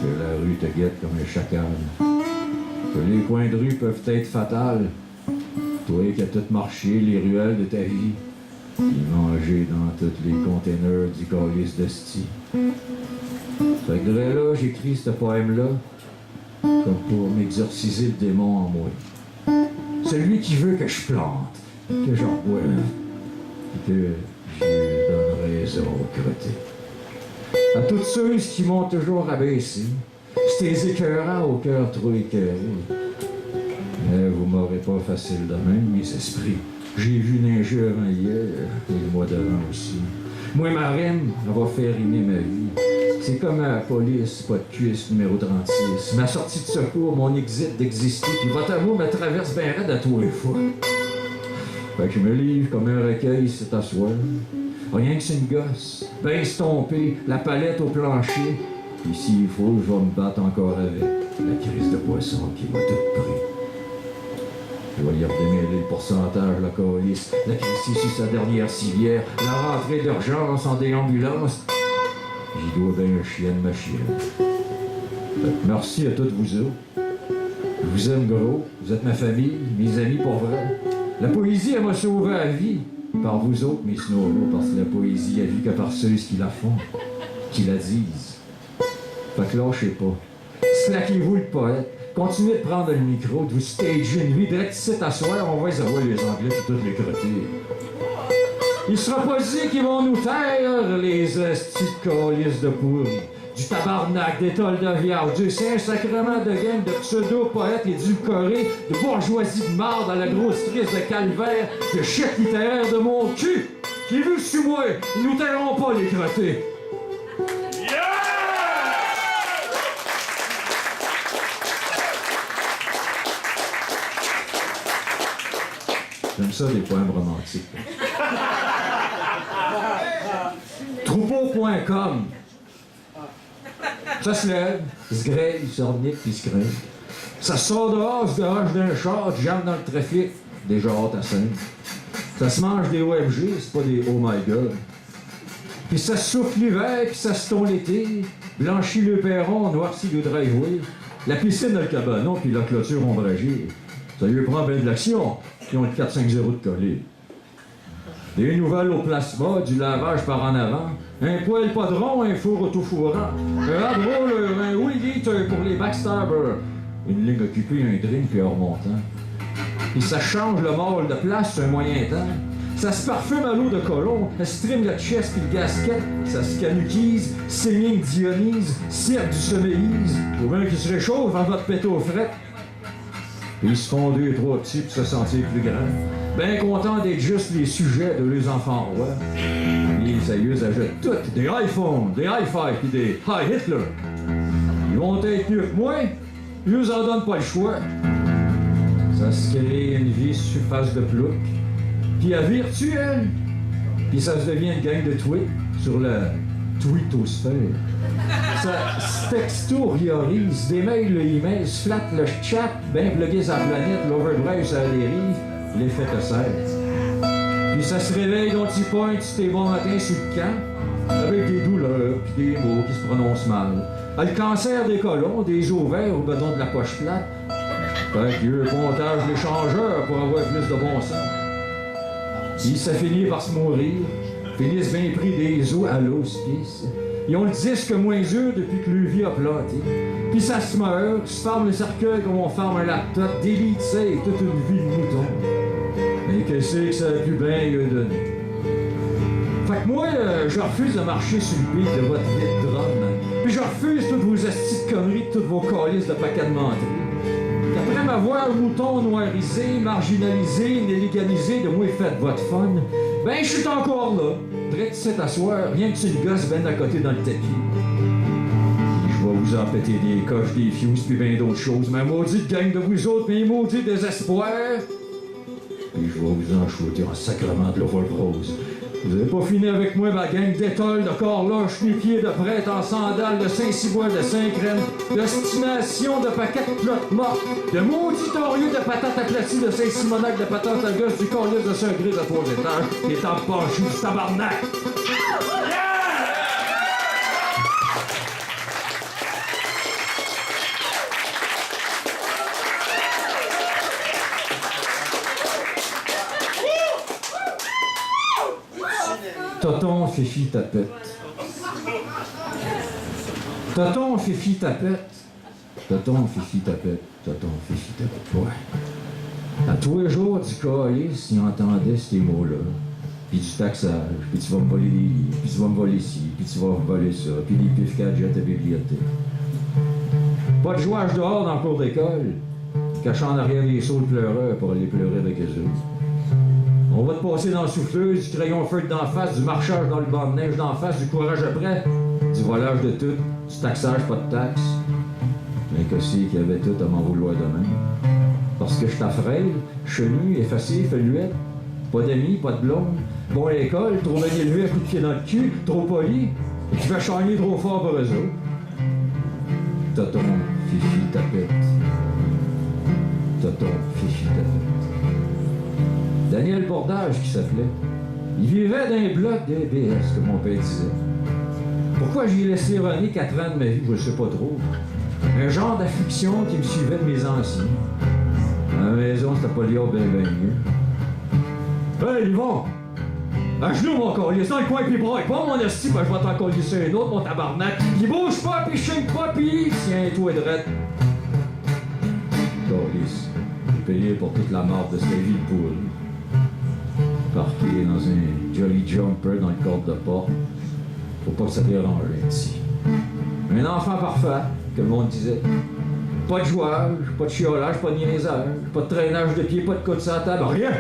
Que la rue te guette comme un chacal. Que les coins de rue peuvent être fatals. Toi qui as tout marché les ruelles de ta vie. Puis manger dans tous les containers du calice d'esti. Fait que là, j'écris ce poème-là comme pour m'exorciser le démon en moi. Celui qui veut que je plante, que j'en boive, et que je donne raison au crotté. À toutes ceux qui m'ont toujours abaissé, c'était écœurant au cœur trop écœuré. Mais vous m'aurez pas facile de même, mes esprits. J'ai vu neiger avant hier, et le mois d'avant aussi. Moi, ma rime, elle va faire rimer ma vie. C'est comme à la police, pas de cuisse, numéro 36. Ma sortie de secours, mon exit d'exister, puis votre amour me traverse bien raide à tous les fois. Fait que je me livre comme un recueil, c'est à soi. Rien que c'est une gosse, bien estompée, la palette au plancher. Puis s'il faut, je vais me battre encore avec la crise de poisson qui m'a tout pris. Je vais y redémêler le pourcentage, la calice, la crise sur sa dernière civière, la rentrée d'urgence en déambulance. J'y dois bien un chien de ma chienne. Merci à toutes vous autres. Je vous aime gros, vous êtes ma famille, mes amis pour vrai. La poésie, elle m'a sauvé la vie. Par vous autres, mes snoros, parce que la poésie, elle vit que par ceux qui la font, qui la disent. Fait que lâchez pas. Slackez-vous le poète. Continuez de prendre le micro, de vous stager une vie. Direct ici, à soir, on va les avoir les Anglais puis toutes les crottés. Il sera pas dit qu'ils vont nous taire, les estis de calices de pourri. Du tabarnak, des tolles de viande, du Saint-Sacrement de gang de pseudo-poètes édulcorés, de bourgeoisie de marde à la grosse crise de calvaire, de chèque littéraire de mon cul. Qui veut sur moi, ils nous tairont pas, les crottés. J'aime ça, des poèmes romantiques. Troupeau.com. Ça se lève, se grêle, se remet, puis se crève. Ça sort dehors, se déroge d'un char, jambe dans le trafic, déjà hâte à 5. Ça se mange des OMG, c'est pas des Oh my God. Puis ça se souffle l'hiver, puis ça se tond l'été, blanchit le perron, noircit le driveway, la piscine dans le cabanon, puis la clôture ombragée. Ça lui prend bien de l'action, puis on le 4-5-0 de coller. Des nouvelles au plasma, du lavage par en avant, un poêle padron, un four auto-fourrant, un hard roller, un weed eater pour les backstabbers, une ligne occupée, un drink puis un remontant. Puis ça change le mâle de place sur un moyen temps. Ça se parfume à l'eau de colon, ça strime le chest puis le gasket, ça se canuquise, singing Dionise, cirque du sommeillise, ou bien qui se réchauffe avant de péter aux frettes. Puis ils se font 2 et 3 petits pour se sentir plus grands. Bien contents d'être juste les sujets de leurs enfants rois. ça use achètent toutes des iPhones, des hi-fi pis des Hi Hitler. Ils vont être mieux que moi, ils nous en donnent pas le choix. Ça se crée une vie sur face de plouc, puis à virtuel. Puis ça se devient une gang de tweets sur la tweetosphère. Ça se textoriorise, démaille le email, se flatte le chat, ben plugué sa planète, l'overdrive ça dérive, l'effet te sert. Puis ça se réveille dans petit point, tu t'es bon matin sur le camp, avec des douleurs, puis des mots qui se prononcent mal. Le cancer des colons, des ovaires au bedon de la poche plate. Fait qu'il y a eu un comptage d'échangeurs pour avoir plus de bon sens. Puis ça finit par se mourir, finissent bien pris des os à l'hospice. Ils ont le disque moins dur depuis que le vie a planté. Puis ça se meurt, se ferme le cercueil comme on ferme un laptop, délite save toute une vie de mouton. Mais qu'est-ce que ça a pu bien lui donner? Fait que moi, je refuse de marcher sur le beat de votre vie de drum. Puis je refuse toutes vos astis de conneries, toutes vos calices de paquets de menteries. Qu'après m'avoir mouton noirisé, marginalisé, nélégalisé, de moi fait votre fun, ben je suis encore là, drette ici t'asseoir, rien que tu le gosses ben à côté dans le tapis. Je vais vous en péter des coches, des fuses, puis ben d'autres choses, mais maudite gang de vous autres, mais maudit désespoir. Puis je vais vous en shooter en sacrement de l'overprose. Vous avez pas fini avec moi, ma gang d'étoiles, de corloches, nu-pieds, de prêtres en sandales, de Saint-Cyboire, de Saint-Crème, d'estimation, de paquets de clottes mortes, de maudits torieux, de patates aplaties, de Saint-Simonac, de patates à gosse, du corlice de Saint-Gris de 3 étages, des tables penchées du tabarnak. Toton, Fifi, tapette. Toton, Fifi, tapette. Toton, Fifi, tapette. Toton, Fifi, tapette. Ouais. À tous les jours du calice, il entendait ces mots-là. Puis du taxage, puis tu vas me voler les livres, puis tu vas me voler ci, puis tu vas me voler ça, puis les pif gadgets à bibliothèque. Pas de jouage dehors dans le cours d'école, cachant en arrière des sauts de pleureurs pour aller pleurer avec eux autres. On va te passer dans la souffleuse, du crayon feutre d'en face, du marchage dans le banc de neige d'en face, du courage après, du volage de tout, du taxage, pas de taxe. Mais que c'est qu'il y avait tout à m'en vouloir demain. Parce que je t'affrèle, chenu, effacé, feluette, pas d'amis, pas de blonde, bon à l'école, trop bien élevé à coup de pied dans le cul, trop poli, et tu vas charner trop fort pour eux autres. Toton, Fifi, tapette. Toton, Fifi, tapette. Daniel Bordage qui s'appelait. Il vivait dans un bloc de BS, comme mon père disait. Pourquoi j'y ai laissé runner 4 ans de ma vie, je ne sais pas trop. Un genre d'affliction qui me suivait de mes anciens. À la maison, c'était pas liard bien mieux. Hey, Yvon! À genoux, mon collier, dans le coin, pis braille pas, mon esti, ben je vais t'en collisser un autre, mon tabarnak. Il bouge pas, pis je shake pas, pis tiens-toi drette. Collis, j'ai payé pour toute la mort de cette vie pourrie. Parqué dans un jolly jumper dans le cadre de porte. Faut pas que ça dérange ici. Un enfant parfait, que le monde disait. Pas de jouage, pas de chiolage, pas de niaisage, pas de traînage de pied, pas de coup de sa table, rien!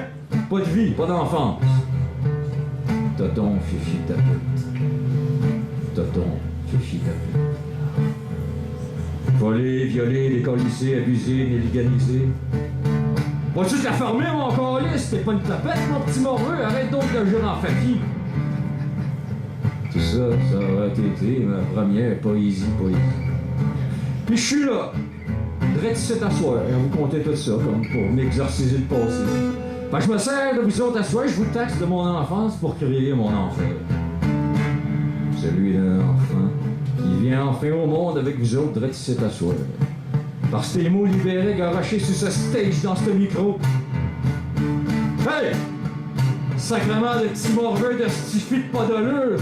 Pas de vie, pas d'enfance. Toton, Fifi, tapette. Toton, Fifi, tapette. Voler, violer, décollisser, abuser, néliganiser. Vas-tu te la fermer, mon calice? T'es pas une tapette, mon petit morveux? Arrête donc de jouer en famille. Tout ça, ça aurait été ma première poésie. Puis je suis là, drette ici t'asseoir, et vous comptez tout ça, comme pour m'exorciser le passé. Fait que je me sers de vous autres asseoir, je vous taxe de mon enfance pour créer mon enfer. Celui d'un enfant qui vient enfin au monde avec vous autres, drette ici t'asseoir. Par ces mots libérés garochés sur ce stage dans ce micro. Hey! Sacrement de petits morveux de stifie de pas d'allure!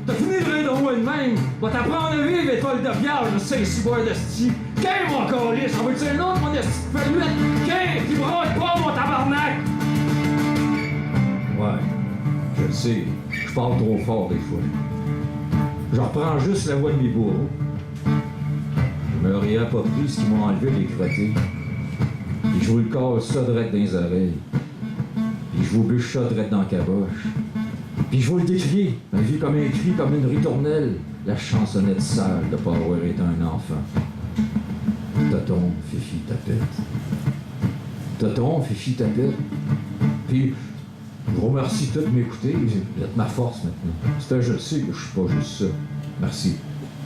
T'as fini de rire de moi de même! Va t'apprendre à vivre, étoile de pierre, je sais, ciboire de sti! Qu'est mon calice? On veut-tu un autre, mon esti de feluette? Qu'est? Qui braille pas, mon tabarnak! Ouais, je le sais, je parle trop fort des fois. Je reprends juste la voix de mes bourreaux. Je me réapproprie ce qu'ils m'ont enlevé les crottés. Puis je vous le casse ça direct dans les oreilles. Puis je vous bûche ça direct dans la caboche. Puis je vous le décris, ma vie comme un cri, comme une ritournelle, la chansonnette sale de pas avoir été un enfant. Toton, Fifi, tapette. Toton, Fifi, tapette. Puis, je vous remercie tous de m'écouter. Vous êtes ma force maintenant. C'est je sais que je suis pas juste ça. Merci.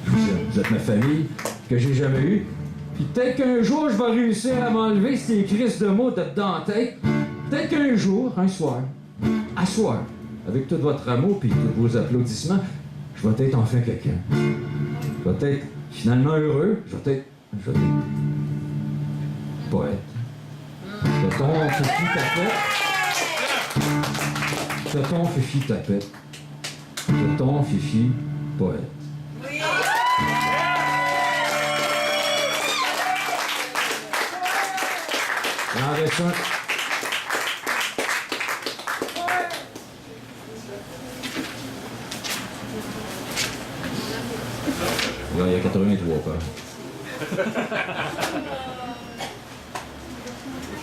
Je vous aime. Vous êtes ma famille que j'ai jamais eue. Puis peut-être qu'un jour, je vais réussir à m'enlever ces crises de mots dans la tête. Peut-être qu'un jour, un soir, à soir, avec tout votre amour puis tous vos applaudissements, je vais être enfin quelqu'un. Je vais être finalement heureux. Je vais être poète. Toton, Fifi, tapette. Toton, Fifi, tapette. Toton, Fifi, poète. Oui. Il en reste un. Là, il y a 83 pas.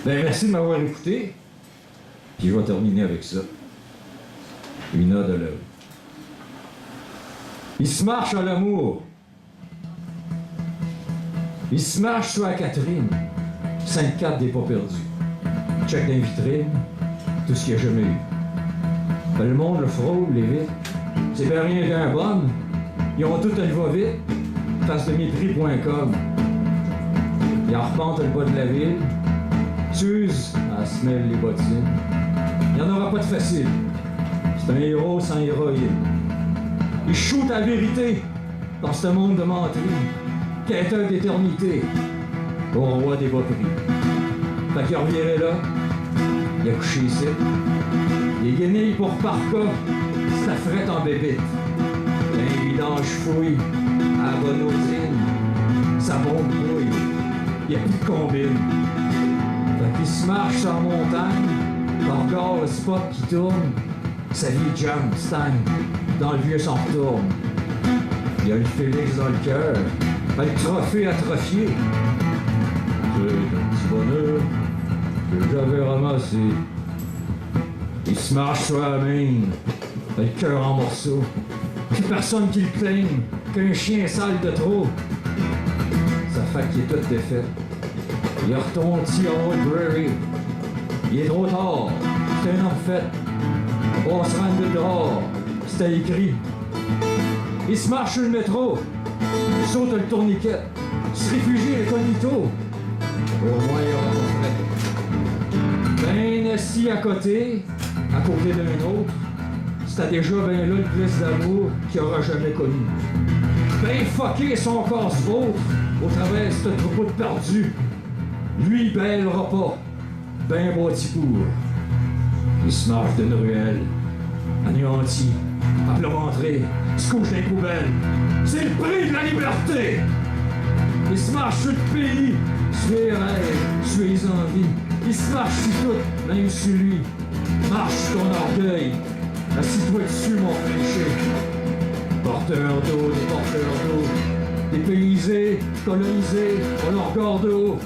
Ben, merci de m'avoir écouté. Puis je vais terminer avec ça. Une ode à l'œuvre. Il se marche à l'amour. Il se marche sur la Catherine. 5-4 des pas perdus. Check d'un vitrine. Tout ce qu'il n'y a jamais eu. Ben, le monde le frôle, les vitres. C'est bien rien d'un bon. Ils ont tout à le va-vite. Face de mépris.com. Ils arpentent le bas de la ville. S'use à se mêler les bottines. Il n'y en aura pas de facile. C'est un héros sans héroïne. Il shoot à la vérité dans ce monde de menterie. Quêteur d'éternité au roi des bas prix. Fait qu'il reviendrait là. Il a couché ici. Il est guenille pour parka. C'est la frette en bébite. Un vidange fouille à la bonotine. Sa bombe brouille. Il n'y a plus de combine. Fait qu'il se marche sur la montagne. Encore le spot qui tourne. Sa vie jam, stagne. Dans le vieux s'en retourne. Il y a le Félix dans le cœur. Un trophée atrophié. C'est un petit bonheur que j'avais ramassé. Il se marche sur la main. Le cœur en morceaux. Plus personne qui le plaigne. Qu'un chien sale de trop. Sa fac qui est toute défaite. Il retourne à Old Prairie. Il est trop tard. C'est un homme fait. On se rend de dehors. C'était écrit. Il se marche sur le métro. Il saute le tourniquet. Il se réfugie incognito. Au moins, il aura pas fait. Ben assis à côté d'un autre, c'était déjà ben là le plus d'amour qu'il aura jamais connu. Ben fucké son corps vôtre au travers de ce troupeau de perdus. Lui, ben le repas, ben bâti pour. Il se marche d'une ruelle, anéanti, à plat ventré, se couche dans les poubelles. C'est le prix de la liberté! Il se marche sur le pays, sur les rêves, sur les envies. Il se marche sur tout, même sur lui. Marche sur ton orgueil, assis-toi dessus, mon péché. Porteur d'eau, des porteurs d'eau, dépaysés, colonisés, on leur garde de haut.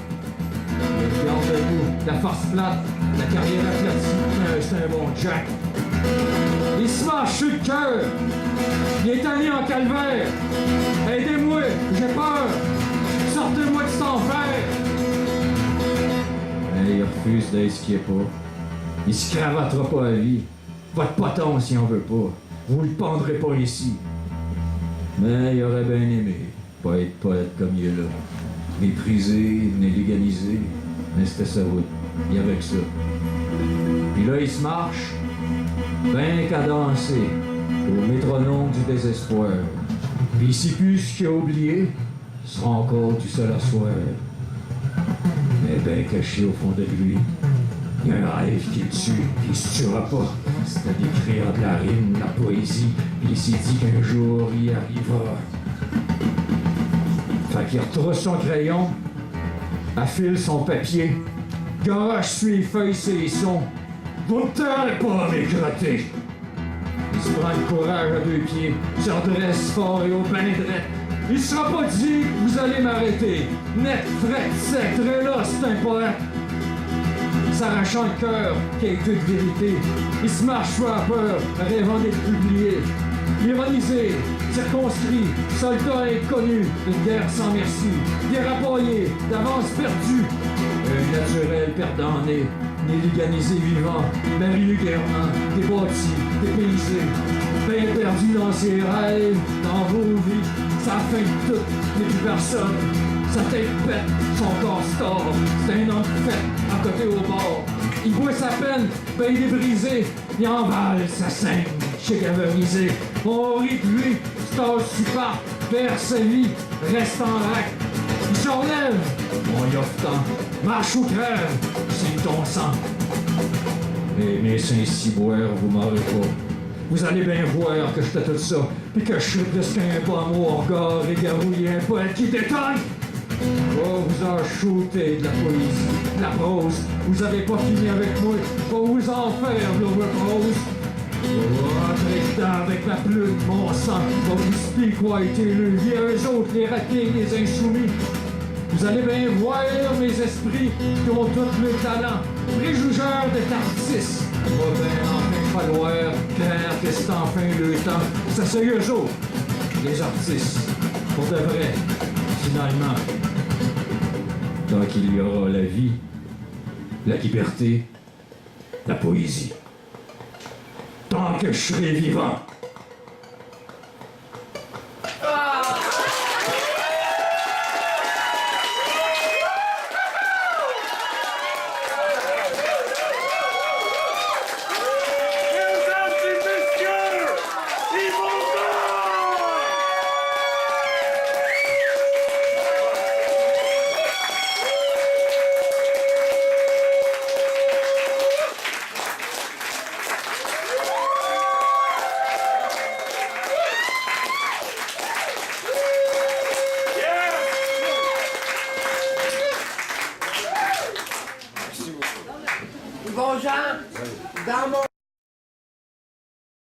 Garde debout, la farce plate, la carrière aplatie, c'est un bon Jack. Il se marche sur le cœur, il est allé en calvaire. Aidez-moi, j'ai peur, sortez-moi de cet enfer. Mais il refuse d'être ce qu'il n'est pas. Il se cravatera pas à vie. Votre poton s'il en veut pas. Vous le pendrez pas ici. Mais il aurait bien aimé pas être poète comme il est là. Méprisé, illégalisé. Mais c'était sa route. Il y avait que ça. Puis là, il se marche, ben cadencé, au métronome du désespoir. Puis il sait plus ce qu'il a oublié, il sera encore du seul à soir. Mais ben caché au fond de lui, il y a un rêve qui le tue, puis il se tuera pas. C'était d'écrire de la rime, de la poésie, puis il s'est dit qu'un jour il y arrivera. Fait qu'il retrousse son crayon, affile son papier, garoche sur les feuilles ses sons. Vous ne terrez pas à m'écrater. Il se prend le courage à deux pieds, se redresse fort et au bain drette. Il sera pas dit que vous allez m'arrêter. Net, fret, sec, très là, c'est un poète. s'arrachant le cœur, qualité de vérité. Ils se marchent sur la peur, rêvant d'être publiés. Ironisés, circonscrits, soldats inconnus, une guerre sans merci, dérapaillés, d'avance perdue. Un naturel perdant né, néliganisé vivant, Marie guerrement, débattu, dépaysé, bien perdu dans ses rêves, dans vos vies, sa fin de tout, n'est plus personne. Sa tête pète, son corps store, c'est un homme fait, à côté au bord. Il voit sa peine, ben il est brisé, il envale sa scène, chégavorisé. On rit de lui, stage super, vers sa vie, reste en rack. Il s'enlève, on y offre tant, marche ou crève, signe ton sang. Mais mes saints ciboires, vous m'aurez pas. Vous allez bien voir que je fais tout ça, puis que je suis plus qu'un bon mot au regard et garouillé un poète qui détonne. Oh, vous en shootez de la poésie, de la prose. Vous avez pas fini avec moi, faut vous en faire de l'overprose. Rentrez dedans avec la plume de mon sang, va vous expliquer quoi a été le vie à eux autres, les ratés, les insoumis. Vous allez bien voir mes esprits qui ont tout le talent, préjugeurs de artistes. Va bien enfin falloir clair que c'est enfin le temps. Ça c'est eux autres, les artistes, pour de vrai, finalement. Tant qu'il y aura la vie, la liberté, la poésie. Tant que je serai vivant. Bon Jean, dans mon